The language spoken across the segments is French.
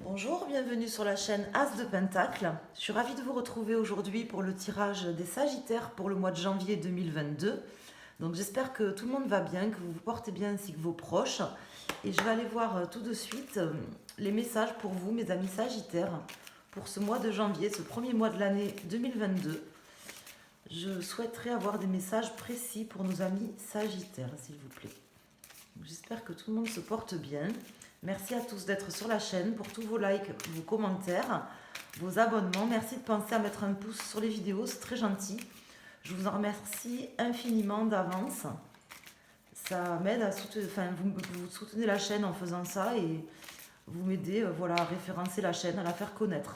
Bonjour, bienvenue sur la chaîne As de Pentacle. Je suis ravie de vous retrouver aujourd'hui pour le tirage des Sagittaires pour le mois de janvier 2022. Donc j'espère que tout le monde va bien, que vous vous portez bien ainsi que vos proches. Et je vais aller voir tout de suite les messages pour vous, mes amis Sagittaires, pour ce mois de janvier, ce premier mois de l'année 2022. Je souhaiterais avoir des messages précis pour nos amis Sagittaires, s'il vous plaît. J'espère que tout le monde se porte bien. Merci à tous d'être sur la chaîne pour tous vos likes, vos commentaires, vos abonnements. Merci de penser à mettre un pouce sur les vidéos, c'est très gentil. Je vous en remercie infiniment d'avance. Ça m'aide à soutenir, vous soutenez la chaîne en faisant ça et vous m'aidez voilà, à référencer la chaîne, à la faire connaître.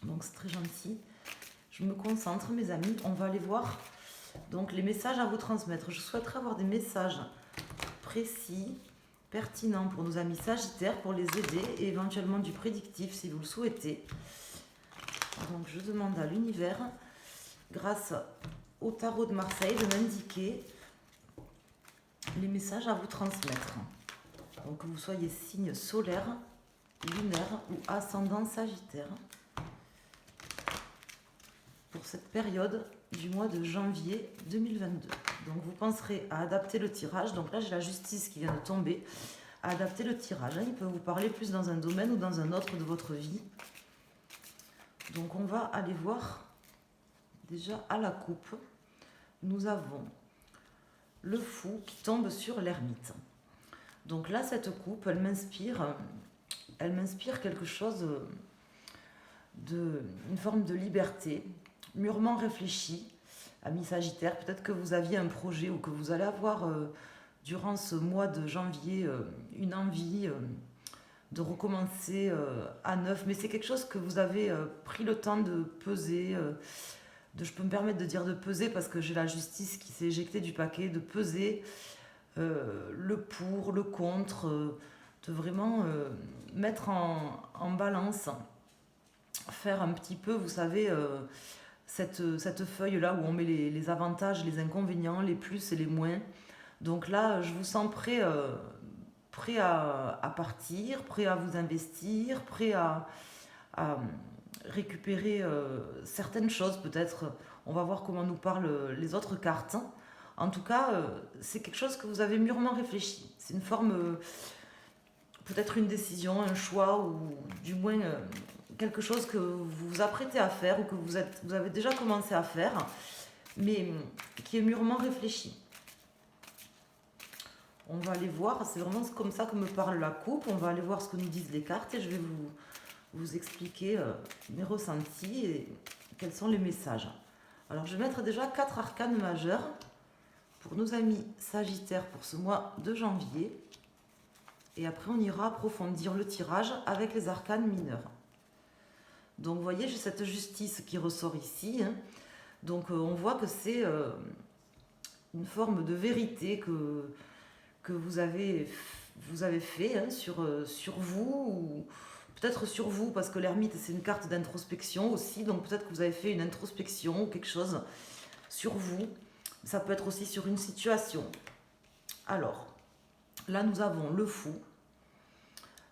Donc c'est très gentil. Je me concentre, mes amis. On va aller voir donc les messages à vous transmettre. Je souhaiterais avoir des messages précis, pertinent pour nos amis Sagittaires, pour les aider et éventuellement du prédictif si vous le souhaitez. Donc je demande à l'univers, grâce au tarot de Marseille, de m'indiquer les messages à vous transmettre. Donc que vous soyez signe solaire, lunaire ou ascendant Sagittaire pour cette période du mois de janvier 2022. Donc vous penserez à adapter le tirage. Donc là j'ai la justice qui vient de tomber. À adapter le tirage. Il peut vous parler plus dans un domaine ou dans un autre de votre vie. Donc on va aller voir déjà à la coupe. Nous avons le fou qui tombe sur l'ermite. Donc là cette coupe, elle m'inspire quelque chose une forme de liberté, mûrement réfléchi. Amis Sagittaire, peut-être que vous aviez un projet ou que vous allez avoir durant ce mois de janvier une envie de recommencer à neuf, mais c'est quelque chose que vous avez pris le temps de peser, je peux me permettre de dire de peser parce que j'ai la justice qui s'est éjectée du paquet, de peser le pour, le contre, de vraiment mettre en balance, faire un petit peu, vous savez, cette feuille-là où on met les avantages, les inconvénients, les plus et les moins. Donc là, je vous sens prêt à partir, prêt à vous investir, prêt à récupérer certaines choses peut-être. On va voir comment nous parlent les autres cartes. En tout cas, c'est quelque chose que vous avez mûrement réfléchi. C'est une forme, peut-être une décision, un choix, ou du moins quelque chose que vous vous apprêtez à faire ou que vous avez déjà commencé à faire, mais qui est mûrement réfléchi. On va aller voir, c'est vraiment comme ça que me parle la coupe. On va aller voir ce que nous disent les cartes et je vais vous expliquer mes ressentis et quels sont les messages. Alors je vais mettre déjà 4 arcanes majeurs pour nos amis Sagittaires pour ce mois de janvier. Et après on ira approfondir le tirage avec les arcanes mineurs. Donc vous voyez, j'ai cette justice qui ressort ici. Donc on voit que c'est une forme de vérité que vous avez fait sur vous, ou peut-être sur vous, parce que l'ermite c'est une carte d'introspection aussi, donc peut-être que vous avez fait une introspection ou quelque chose sur vous. Ça peut être aussi sur une situation. Alors, là nous avons le fou,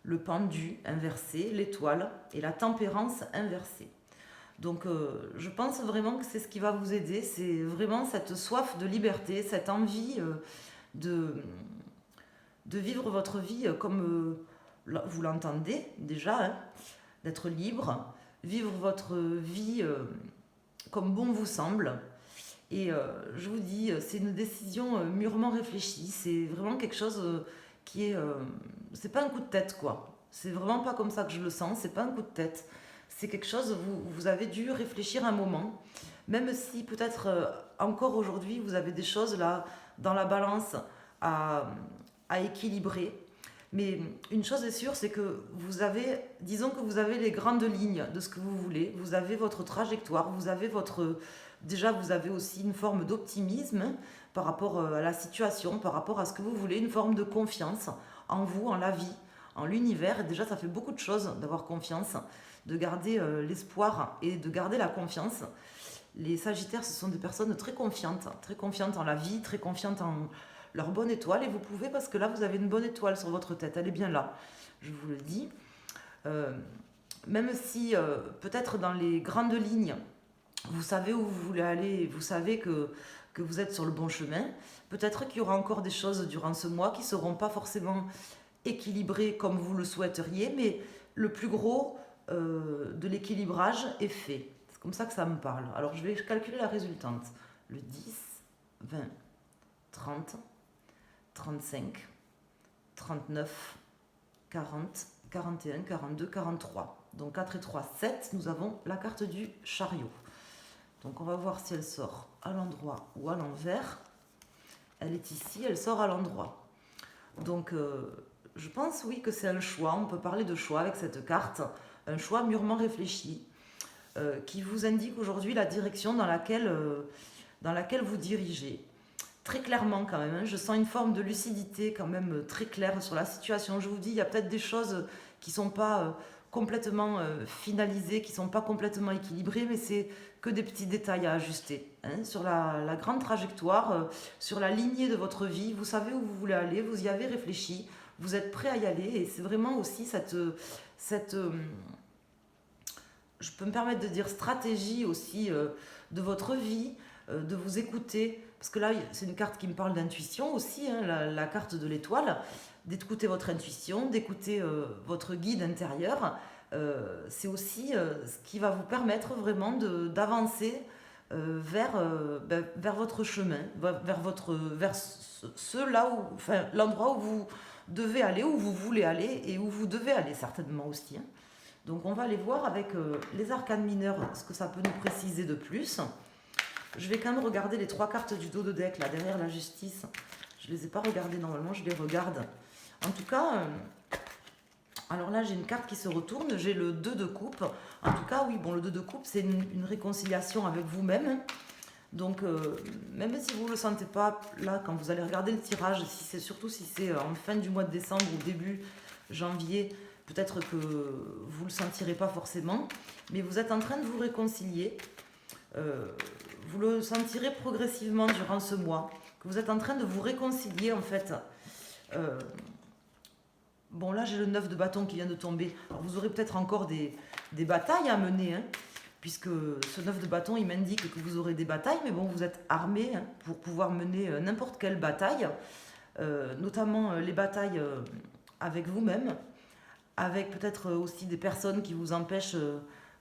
le pendu inversé, l'étoile et la tempérance inversée. Donc je pense vraiment que c'est ce qui va vous aider, c'est vraiment cette soif de liberté, cette envie de vivre votre vie comme vous l'entendez déjà, hein, d'être libre, vivre votre vie comme bon vous semble. Et je vous dis, c'est une décision mûrement réfléchie, c'est vraiment quelque chose qui est... c'est pas un coup de tête, quoi. C'est vraiment pas comme ça que je le sens, c'est pas un coup de tête. C'est quelque chose, vous avez dû réfléchir un moment, même si peut-être encore aujourd'hui, vous avez des choses là dans la balance à équilibrer. Mais une chose est sûre, c'est que vous avez, disons que vous avez les grandes lignes de ce que vous voulez, vous avez votre trajectoire, vous avez votre... Déjà, vous avez aussi une forme d'optimisme par rapport à la situation, par rapport à ce que vous voulez, une forme de confiance en vous, en la vie, en l'univers. Et déjà, ça fait beaucoup de choses d'avoir confiance, de garder l'espoir et de garder la confiance. Les Sagittaires, ce sont des personnes très confiantes en la vie, très confiantes en leur bonne étoile. Et vous pouvez, parce que là, vous avez une bonne étoile sur votre tête, elle est bien là, je vous le dis. Euh, Même si peut-être dans les grandes lignes, vous savez où vous voulez aller, vous savez que vous êtes sur le bon chemin, peut-être qu'il y aura encore des choses durant ce mois qui ne seront pas forcément équilibrées comme vous le souhaiteriez, mais le plus gros de l'équilibrage est fait. C'est comme ça que ça me parle. Alors je vais calculer la résultante. Le 10, 20, 30, 35, 39, 40, 41, 42, 43. Donc 4 et 3, 7. Nous avons la carte du chariot. Donc on va voir si elle sort à l'endroit ou à l'envers. Elle est ici, elle sort à l'endroit. Donc je pense oui que c'est un choix. On peut parler de choix avec cette carte. Un choix mûrement réfléchi qui vous indique aujourd'hui la direction dans laquelle vous dirigez. Très clairement quand même, hein, je sens une forme de lucidité quand même très claire sur la situation. Je vous dis, il y a peut-être des choses qui ne sont pas complètement finalisées, qui ne sont pas complètement équilibrées, mais c'est que des petits détails à ajuster. Hein, sur la grande trajectoire, sur la lignée de votre vie, vous savez où vous voulez aller, vous y avez réfléchi, vous êtes prêt à y aller, et c'est vraiment aussi cette je peux me permettre de dire stratégie aussi de votre vie, de vous écouter, parce que là c'est une carte qui me parle d'intuition aussi, hein, la carte de l'étoile, d'écouter votre intuition, d'écouter votre guide intérieur, c'est aussi ce qui va vous permettre vraiment d'avancer vers votre chemin, vers là où, enfin, l'endroit où vous devez aller, où vous voulez aller et où vous devez aller certainement aussi. Hein. Donc on va aller voir avec les arcanes mineurs ce que ça peut nous préciser de plus. Je vais quand même regarder les 3 cartes du dos de deck, là, derrière la justice. Je ne les ai pas regardées normalement, je les regarde. En tout cas, alors là j'ai une carte qui se retourne, j'ai le 2 de coupe. En tout cas, oui, bon, le 2 de coupe, c'est une réconciliation avec vous-même. Donc, même si vous ne le sentez pas, là, quand vous allez regarder le tirage, surtout si c'est en fin du mois de décembre ou début janvier, peut-être que vous ne le sentirez pas forcément, mais vous êtes en train de vous réconcilier. Vous le sentirez progressivement durant ce mois, que vous êtes en train de vous réconcilier en fait. Bon, là j'ai le 9 de bâton qui vient de tomber. Alors, vous aurez peut-être encore des batailles à mener, hein, puisque ce 9 de bâton il m'indique que vous aurez des batailles, mais bon, vous êtes armé hein, pour pouvoir mener n'importe quelle bataille, notamment les batailles avec vous-même, avec peut-être aussi des personnes qui vous empêchent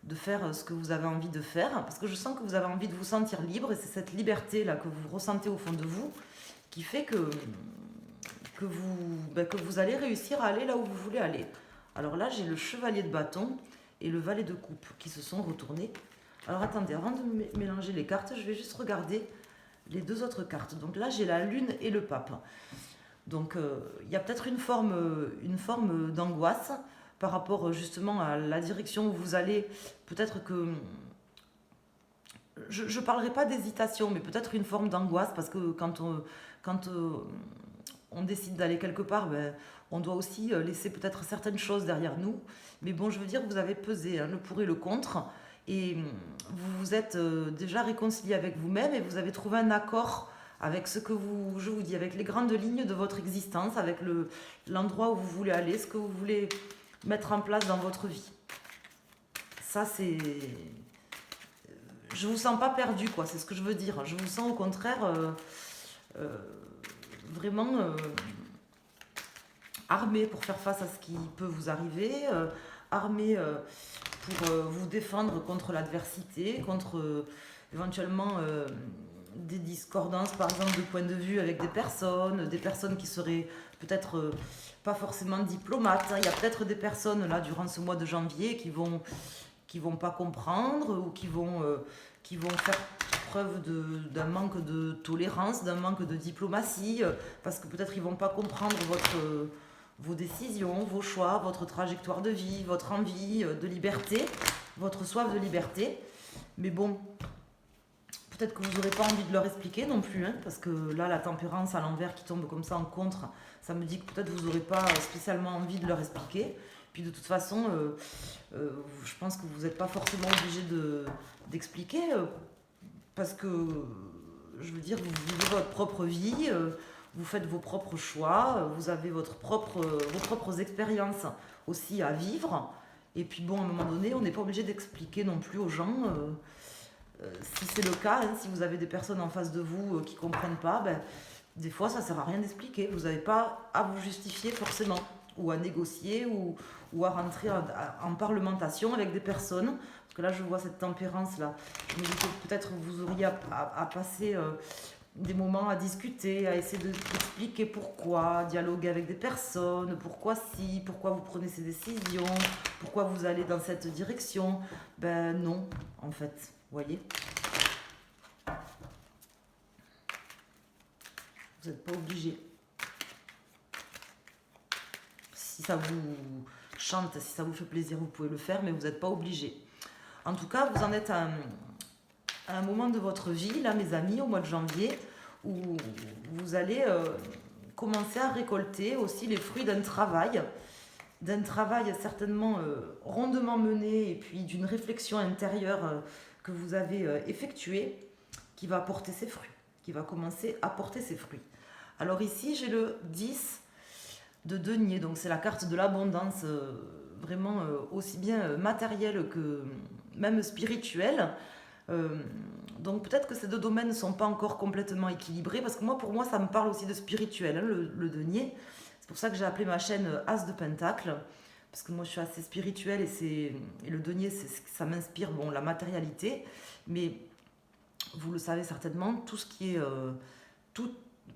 de faire ce que vous avez envie de faire, parce que je sens que vous avez envie de vous sentir libre, et c'est cette liberté-là que vous ressentez au fond de vous, qui fait que vous allez réussir à aller là où vous voulez aller. Alors là, j'ai le chevalier de bâton et le valet de coupe qui se sont retournés. Alors attendez, avant de mélanger les cartes, je vais juste regarder les 2 autres cartes. Donc là, j'ai la lune et le pape. Donc il y a peut-être une forme d'angoisse par rapport justement à la direction où vous allez. Peut-être que je ne parlerai pas d'hésitation, mais peut-être une forme d'angoisse, parce que quand on décide d'aller quelque part, on doit aussi laisser peut-être certaines choses derrière nous. Mais bon, je veux dire, vous avez pesé hein, le pour et le contre, et vous vous êtes déjà réconcilié avec vous-même, et vous avez trouvé un accord avec ce que je vous dis, avec les grandes lignes de votre existence, avec l'endroit où vous voulez aller, ce que vous voulez mettre en place dans votre vie. Ça, c'est... Je vous sens pas perdu, quoi, c'est ce que je veux dire. Je vous sens au contraire vraiment armé pour faire face à ce qui peut vous arriver, armé pour vous défendre contre l'adversité, contre éventuellement des discordances, par exemple, de point de vue avec des personnes qui seraient peut-être pas forcément diplomates. Il y a peut-être des personnes, là, durant ce mois de janvier, qui vont pas comprendre ou qui vont faire preuve d'un manque de tolérance, d'un manque de diplomatie, parce que peut-être ils vont pas comprendre vos décisions, vos choix, votre trajectoire de vie, votre envie de liberté, votre soif de liberté. Mais bon, peut-être que vous n'aurez pas envie de leur expliquer non plus, hein, parce que là, la tempérance à l'envers qui tombe comme ça en contre, ça me dit que peut-être vous n'aurez pas spécialement envie de leur expliquer. Puis de toute façon, je pense que vous n'êtes pas forcément obligé d'expliquer, parce que, je veux dire, vous vivez votre propre vie, vous faites vos propres choix, vous avez vos propres expériences aussi à vivre. Et puis bon, à un moment donné, on n'est pas obligé d'expliquer non plus aux gens. Si c'est le cas, hein, si vous avez des personnes en face de vous qui ne comprennent pas, ben, des fois ça ne sert à rien d'expliquer. Vous n'avez pas à vous justifier forcément, ou à négocier, ou à rentrer en parlementation avec des personnes. Parce que là, je vois cette tempérance-là. Je me dis que peut-être vous auriez à passer des moments à discuter, à essayer d'expliquer pourquoi, dialoguer avec des personnes, pourquoi si, pourquoi vous prenez ces décisions, pourquoi vous allez dans cette direction. Ben non, en fait, vous voyez. Vous n'êtes pas obligé. Si ça vous chante, si ça vous fait plaisir, vous pouvez le faire, mais vous n'êtes pas obligé. En tout cas, vous en êtes à un moment de votre vie, là, mes amis, au mois de janvier, où vous allez commencer à récolter aussi les fruits d'un travail certainement rondement mené, et puis d'une réflexion intérieure que vous avez effectuée, qui va porter ses fruits, qui va commencer à porter ses fruits. Alors ici, j'ai le 10 de denier, donc c'est la carte de l'abondance, vraiment aussi bien matérielle que même spirituelle. Donc peut-être que ces deux domaines ne sont pas encore complètement équilibrés, parce que pour moi, ça me parle aussi de spirituel, hein, le denier. C'est pour ça que j'ai appelé ma chaîne As de Pentacle, parce que moi je suis assez spirituelle, et le denier, ça m'inspire, bon, la matérialité, mais vous le savez certainement, tout ce qui est...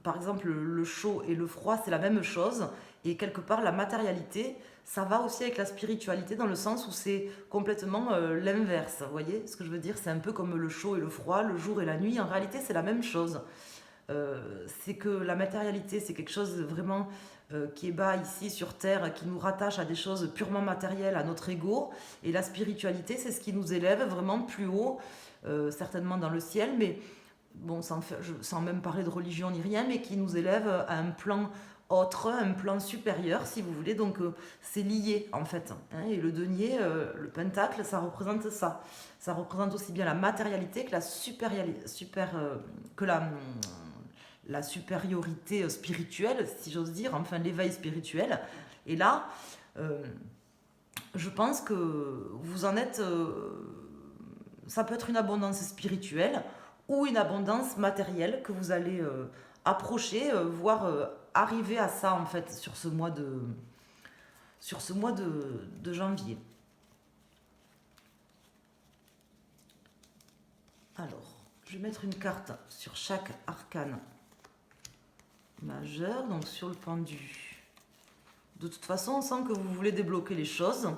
par exemple, le chaud et le froid, c'est la même chose, et quelque part, la matérialité, ça va aussi avec la spiritualité, dans le sens où c'est complètement l'inverse. Vous voyez ce que je veux dire? C'est un peu comme le chaud et le froid, le jour et la nuit. En réalité, c'est la même chose. C'est que la matérialité, c'est quelque chose vraiment qui est bas ici sur Terre, qui nous rattache à des choses purement matérielles, à notre ego. Et la spiritualité, c'est ce qui nous élève vraiment plus haut, certainement dans le ciel, mais bon, sans même parler de religion ni rien, mais qui nous élève à un plan autre, un plan supérieur, si vous voulez. Donc c'est lié, en fait, hein. Et le denier, le pentacle, ça représente ça. Ça représente aussi bien la matérialité que la supériorité spirituelle, si j'ose dire, enfin l'éveil spirituel. Et là, je pense que vous en êtes... ça peut être une abondance spirituelle ou une abondance matérielle que vous allez approcher, voire arriver à ça, en fait, sur ce mois de janvier. Alors, je vais mettre une carte sur chaque arcane majeur, donc sur le pendu. De toute façon, on sent que vous voulez débloquer les choses.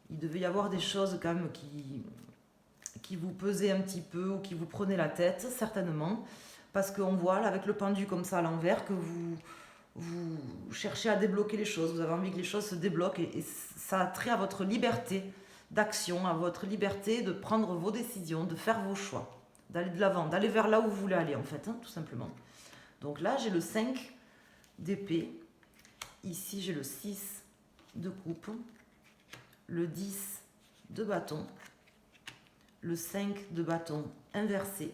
Il devait y avoir des choses quand même qui vous pesaient un petit peu, ou qui vous prenaient la tête, certainement. Parce qu'on voit, là, avec le pendu comme ça à l'envers, que vous cherchez à débloquer les choses. Vous avez envie que les choses se débloquent, et ça a trait à votre liberté d'action, à votre liberté de prendre vos décisions, de faire vos choix, d'aller de l'avant, d'aller vers là où vous voulez aller, en fait, hein, tout simplement. Donc là, j'ai le 5 d'épée. Ici, j'ai le 6 de coupe, le 10 de bâton, le 5 de bâton inversé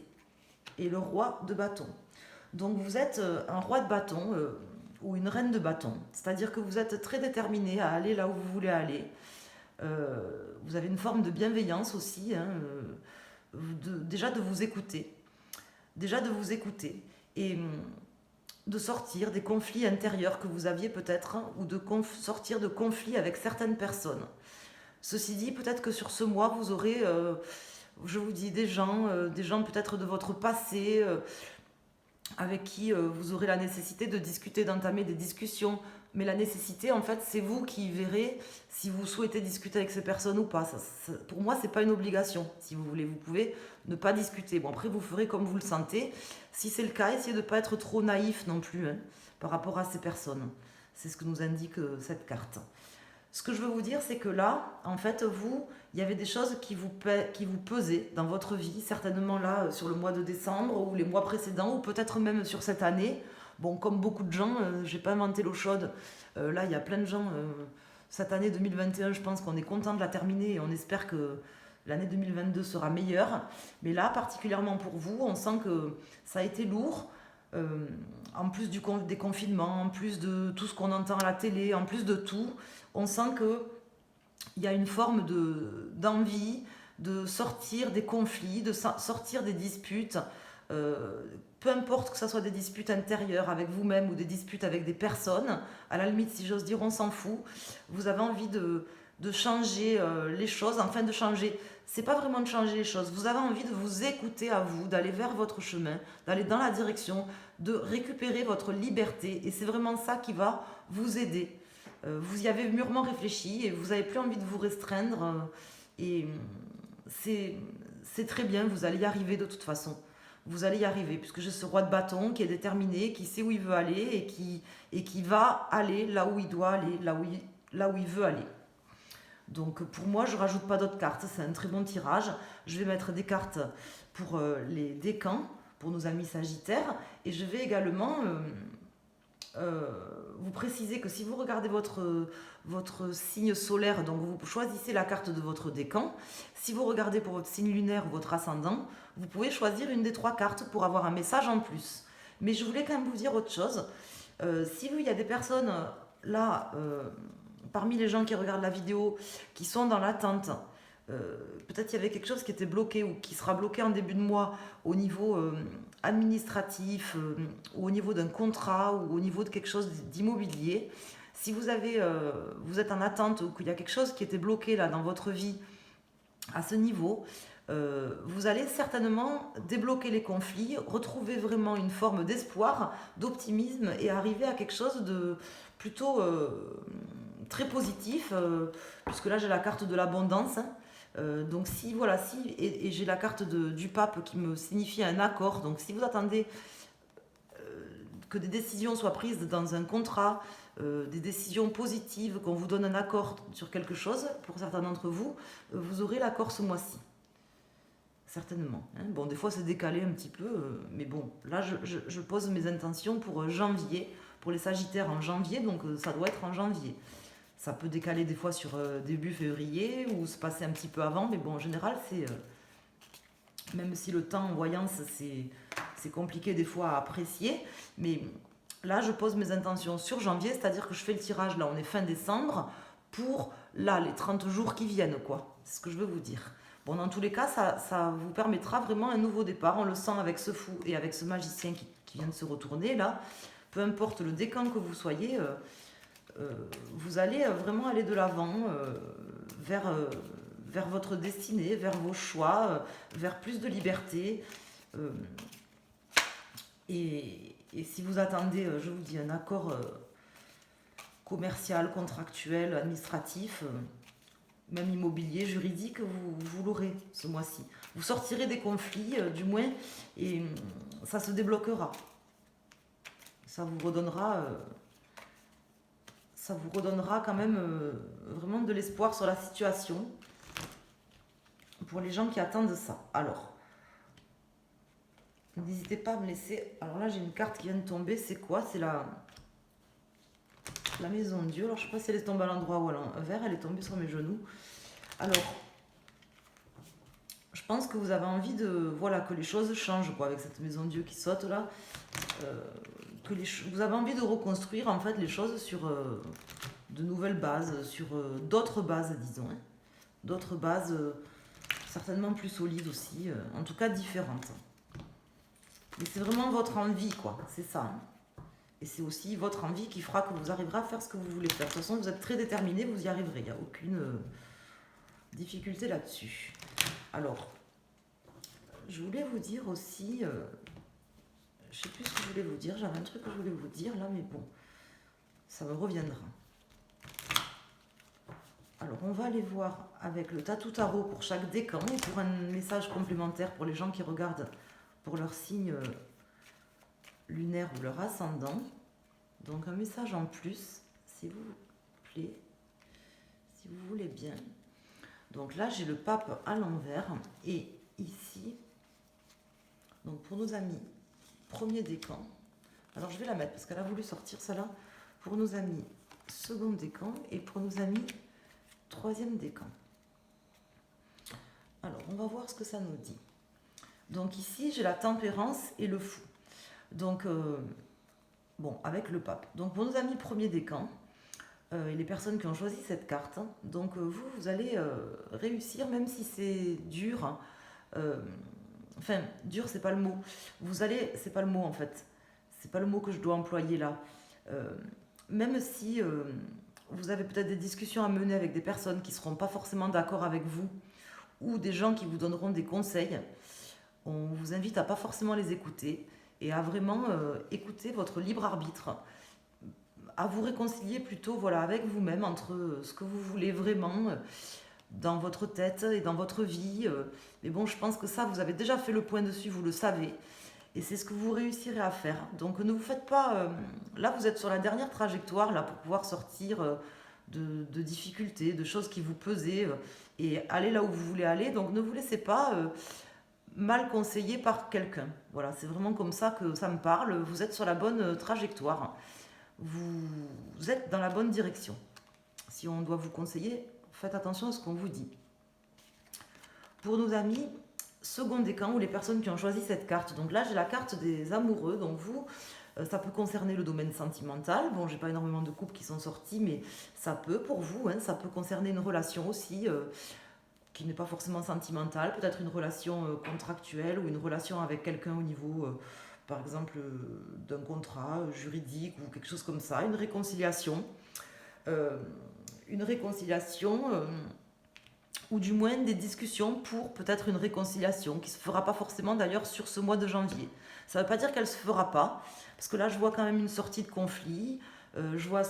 et le roi de bâton. Donc vous êtes un roi de bâton ou une reine de bâton, c'est-à-dire que vous êtes très déterminé à aller là où vous voulez aller. Vous avez une forme de bienveillance aussi, hein, déjà de vous écouter. Et de sortir des conflits intérieurs que vous aviez peut-être, hein, ou de sortir de conflits avec certaines personnes. Ceci dit, peut-être que sur ce mois, vous aurez, je vous dis, des gens peut-être de votre passé, avec qui vous aurez la nécessité de discuter, d'entamer des discussions. Mais la nécessité, en fait, c'est vous qui verrez si vous souhaitez discuter avec ces personnes ou pas. Pour moi, c'est pas une obligation. Si vous voulez, vous pouvez ne pas discuter. Bon, après, vous ferez comme vous le sentez. Si c'est le cas, essayez de ne pas être trop naïf non plus, hein, par rapport à ces personnes. C'est ce que nous indique cette carte. Ce que je veux vous dire, c'est que là, en fait, il y avait des choses qui vous pesaient dans votre vie, certainement là, sur le mois de décembre, ou les mois précédents, ou peut-être même sur cette année. Bon, comme beaucoup de gens, je n'ai pas inventé l'eau chaude. Là, il y a plein de gens, cette année 2021, je pense qu'on est content de la terminer, et on espère que l'année 2022 sera meilleure. Mais là, particulièrement pour vous, on sent que ça a été lourd. En plus des confinements, en plus de tout ce qu'on entend à la télé, en plus de tout, on sent que il y a une forme d'envie de sortir des conflits, de sortir des disputes, peu importe que ce soit des disputes intérieures avec vous-même ou des disputes avec des personnes, à la limite, si j'ose dire, on s'en fout. Vous avez envie de changer les choses, enfin de changer. C'est pas vraiment de changer les choses. Vous avez envie de vous écouter à vous, d'aller vers votre chemin, d'aller dans la direction, de récupérer votre liberté. Et c'est vraiment ça qui va vous aider. Vous y avez mûrement réfléchi et vous n'avez plus envie de vous restreindre. Et c'est très bien, vous allez y arriver de toute façon. Vous allez y arriver, puisque j'ai ce roi de bâton qui est déterminé, qui sait où il veut aller et qui va aller là où il doit aller, là où il veut aller. Donc pour moi, je rajoute pas d'autres cartes, c'est un très bon tirage. Je vais mettre des cartes pour les décans, pour nos amis sagittaires, et je vais également vous préciser que si vous regardez votre signe solaire, donc vous choisissez la carte de votre décan. Si vous regardez pour votre signe lunaire ou votre ascendant, vous pouvez choisir une des 3 cartes pour avoir un message en plus. Mais je voulais quand même vous dire autre chose. Si il y a des personnes là, parmi les gens qui regardent la vidéo, qui sont dans l'attente, peut-être qu'il y avait quelque chose qui était bloqué ou qui sera bloqué en début de mois au niveau administratif ou au niveau d'un contrat ou au niveau de quelque chose d'immobilier. Si vous êtes en attente ou qu'il y a quelque chose qui était bloqué là dans votre vie à ce niveau, vous allez certainement débloquer les conflits, retrouver vraiment une forme d'espoir, d'optimisme et arriver à quelque chose de plutôt très positif, puisque là j'ai la carte de l'abondance. Donc si voilà, et j'ai la carte du pape qui me signifie un accord. Donc si vous attendez que des décisions soient prises dans un contrat, des décisions positives, qu'on vous donne un accord sur quelque chose, pour certains d'entre vous, vous aurez l'accord ce mois-ci. Certainement. Hein. Bon, des fois c'est décalé un petit peu, mais bon, là je pose mes intentions pour janvier, pour les Sagittaires en janvier, donc ça doit être en janvier. Ça peut décaler des fois sur début février ou se passer un petit peu avant, mais bon, en général, c'est même si le temps en voyance, c'est compliqué des fois à apprécier, mais là, je pose mes intentions sur janvier, c'est-à-dire que je fais le tirage, là, on est fin décembre, pour là, les 30 jours qui viennent, quoi. C'est ce que je veux vous dire. Bon, dans tous les cas, ça vous permettra vraiment un nouveau départ. On le sent avec ce fou et avec ce magicien qui vient de se retourner, là. Peu importe le décan que vous soyez, vous allez vraiment aller de l'avant vers votre destinée, vers vos choix, vers plus de liberté. Et si vous attendez, je vous dis, un accord commercial, contractuel, administratif, même immobilier, juridique, vous l'aurez ce mois-ci. Vous sortirez des conflits, du moins, et ça se débloquera. Ça vous redonnera quand même vraiment de l'espoir sur la situation pour les gens qui attendent ça. Alors, n'hésitez pas à me laisser... Alors là, j'ai une carte qui vient de tomber. C'est quoi? C'est la maison de Dieu. Alors, je ne sais pas si elle est tombée à l'endroit ou à l'envers. Elle est tombée sur mes genoux. Alors, je pense que vous avez envie que les choses changent, quoi, avec cette maison de Dieu qui saute là. Vous avez envie de reconstruire en fait les choses sur de nouvelles bases, sur d'autres bases, disons. Hein. D'autres bases certainement plus solides aussi, en tout cas différentes. Mais c'est vraiment votre envie, quoi, c'est ça. Hein. Et c'est aussi votre envie qui fera que vous arriverez à faire ce que vous voulez faire. De toute façon, vous êtes très déterminé, vous y arriverez. Il n'y a aucune difficulté là-dessus. Alors, je voulais vous dire aussi... je sais plus ce que je voulais vous dire. J'avais un truc que je voulais vous dire là, mais bon, ça me reviendra. Alors, on va aller voir avec le Tatou Tarot pour chaque décan et pour un message complémentaire pour les gens qui regardent pour leur signe lunaire ou leur ascendant. Donc, un message en plus, s'il vous plaît, si vous voulez bien. Donc là, j'ai le pape à l'envers et ici, donc pour nos amis, premier décan. Alors, je vais la mettre parce qu'elle a voulu sortir celle-là. Pour nos amis, second décan et pour nos amis, troisième décan. Alors, on va voir ce que ça nous dit. Donc ici, j'ai la tempérance et le fou. Donc, bon, avec le pape. Donc, pour nos amis premier décan, et les personnes qui ont choisi cette carte. Donc vous allez réussir, même si c'est dur. euh, enfin, dur, c'est pas le mot. C'est pas le mot en fait. C'est pas le mot que je dois employer là. Euh, Même si vous avez peut-être des discussions à mener avec des personnes qui ne seront pas forcément d'accord avec vous, ou des gens qui vous donneront des conseils, on vous invite à pas forcément les écouter et à vraiment écouter votre libre arbitre, à vous réconcilier plutôt voilà, avec vous-même entre ce que vous voulez vraiment dans votre tête et dans votre vie. Mais bon, je pense que ça, vous avez déjà fait le point dessus, vous le savez. Et c'est ce que vous réussirez à faire. Donc ne vous faites pas... là, vous êtes sur la dernière trajectoire là, pour pouvoir sortir de difficultés, de choses qui vous pesaient et aller là où vous voulez aller. Donc ne vous laissez pas mal conseiller par quelqu'un. Voilà, c'est vraiment comme ça que ça me parle. Vous êtes sur la bonne trajectoire. Vous êtes dans la bonne direction. Si on doit vous conseiller, faites attention à ce qu'on vous dit. Pour nos amis, second décan ou les personnes qui ont choisi cette carte. Donc là, j'ai la carte des amoureux. Donc vous, ça peut concerner le domaine sentimental. Bon, j'ai pas énormément de couples qui sont sortis, mais ça peut pour vous. Hein, ça peut concerner une relation aussi qui n'est pas forcément sentimentale. Peut-être une relation contractuelle ou une relation avec quelqu'un au niveau, par exemple, d'un contrat juridique ou quelque chose comme ça. Une réconciliation. Euh, une réconciliation ou du moins des discussions pour peut-être une réconciliation qui ne se fera pas forcément d'ailleurs sur ce mois de janvier. Ça ne veut pas dire qu'elle ne se fera pas, parce que là je vois quand même une sortie de conflit, je vois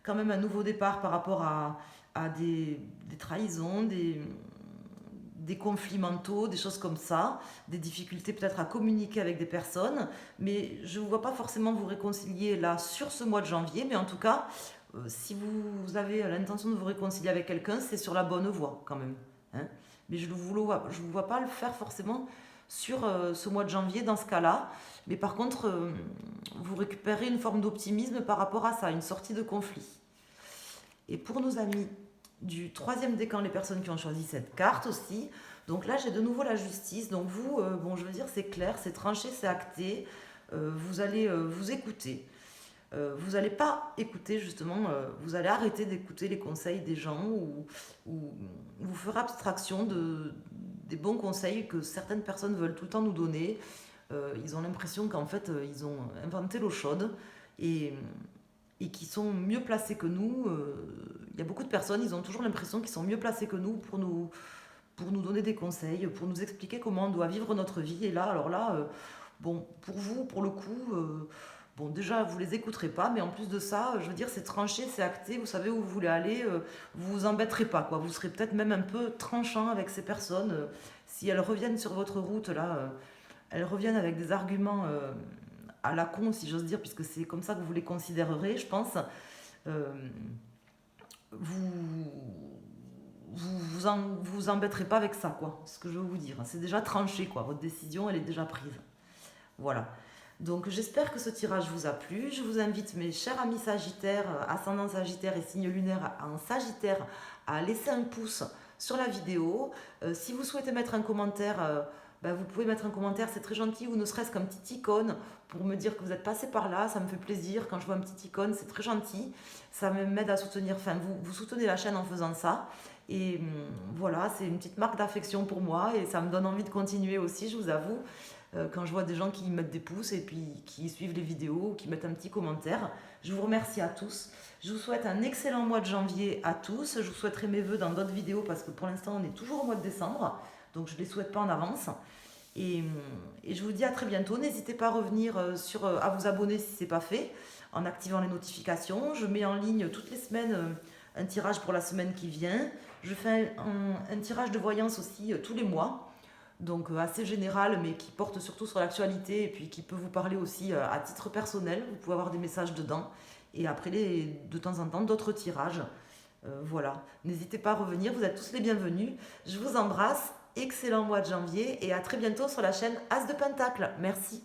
quand même un nouveau départ par rapport à des trahisons, des conflits mentaux, des choses comme ça, des difficultés peut-être à communiquer avec des personnes, mais je ne vois pas forcément vous réconcilier là sur ce mois de janvier, mais en tout cas, si vous avez l'intention de vous réconcilier avec quelqu'un, c'est sur la bonne voie quand même. Hein. Mais je ne vous vois pas le faire forcément sur ce mois de janvier dans ce cas-là. Mais par contre, vous récupérez une forme d'optimisme par rapport à ça, une sortie de conflit. Et pour nos amis du troisième décan, les personnes qui ont choisi cette carte aussi, donc là j'ai de nouveau la justice. Donc vous, bon je veux dire c'est clair, c'est tranché, c'est acté. Vous allez vous écouter. Vous n'allez pas écouter justement, vous allez arrêter d'écouter les conseils des gens ou vous ferez abstraction des bons conseils que certaines personnes veulent tout le temps nous donner. Ils ont l'impression qu'en fait ils ont inventé l'eau chaude et, et qui sont mieux placés que nous. Il y a beaucoup de personnes, ils ont toujours l'impression qu'ils sont mieux placés que nous pour nous donner des conseils, pour nous expliquer comment on doit vivre notre vie. Et là, alors là, bon, pour vous, pour le coup, bon, déjà, vous les écouterez pas, mais en plus de ça, je veux dire, c'est tranché, c'est acté, vous savez où vous voulez aller, vous vous embêterez pas, quoi. Vous serez peut-être même un peu tranchant avec ces personnes. Si elles reviennent sur votre route, là, elles reviennent avec des arguments à la con, si j'ose dire, puisque c'est comme ça que vous les considérerez, je pense. Euh, vous vous embêterez pas avec ça, quoi. C'est ce que je veux vous dire. C'est déjà tranché, quoi. Votre décision, elle est déjà prise. Voilà. Donc j'espère que ce tirage vous a plu. Je vous invite, mes chers amis Sagittaires, ascendant Sagittaire et signe lunaire en Sagittaire, à laisser un pouce sur la vidéo. Si vous souhaitez mettre un commentaire, ben, vous pouvez mettre un commentaire, c'est très gentil, ou ne serait-ce qu'un petit icône pour me dire que vous êtes passé par là. Ça me fait plaisir quand je vois un petit icône, c'est très gentil. Ça m'aide à soutenir, enfin vous soutenez la chaîne en faisant ça. Et voilà, c'est une petite marque d'affection pour moi et ça me donne envie de continuer aussi, je vous avoue. Quand je vois des gens qui mettent des pouces et puis qui suivent les vidéos, qui mettent un petit commentaire. Je vous remercie à tous. Je vous souhaite un excellent mois de janvier à tous. Je vous souhaiterai mes vœux dans d'autres vidéos parce que pour l'instant on est toujours au mois de décembre. Donc je ne les souhaite pas en avance. Et je vous dis à très bientôt. N'hésitez pas à revenir à vous abonner si ce n'est pas fait en activant les notifications. Je mets en ligne toutes les semaines un tirage pour la semaine qui vient. Je fais un tirage de voyance aussi tous les mois. Donc assez général, mais qui porte surtout sur l'actualité et puis qui peut vous parler aussi à titre personnel. Vous pouvez avoir des messages dedans. Et après, de temps en temps, d'autres tirages. Voilà. N'hésitez pas à revenir, vous êtes tous les bienvenus. Je vous embrasse. Excellent mois de janvier et à très bientôt sur la chaîne As de Pentacle. Merci.